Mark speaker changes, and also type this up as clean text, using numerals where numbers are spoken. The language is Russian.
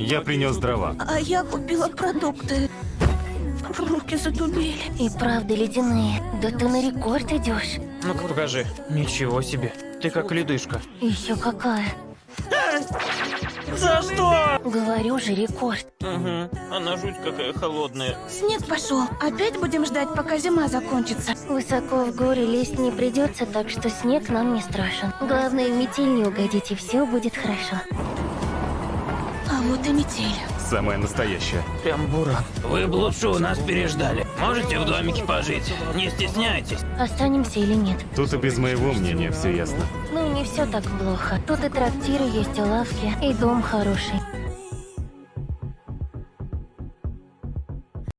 Speaker 1: Я принес дрова.
Speaker 2: А я купила продукты. Руки затубили.
Speaker 3: И правда ледяные. Да ты на рекорд идешь.
Speaker 4: Ну-ка покажи. Ничего себе. Ты как ледышка.
Speaker 3: Еще какая.
Speaker 4: За что?
Speaker 3: Говорю же, рекорд.
Speaker 4: Угу. Она жуть какая холодная.
Speaker 2: Снег пошел. Опять будем ждать, пока зима закончится.
Speaker 3: Высоко в горы лезть не придется, так что снег нам не страшен. Главное, в метель не угодить, и все будет хорошо.
Speaker 2: А вот и метель.
Speaker 1: Самая настоящая.
Speaker 4: Прям буран. Вы бы лучше у нас переждали. Можете в домике пожить? Не стесняйтесь.
Speaker 3: Останемся или нет?
Speaker 1: Тут и без моего мнения все ясно.
Speaker 3: Ну, не все так плохо. Тут и трактиры есть, и лавки, и дом хороший.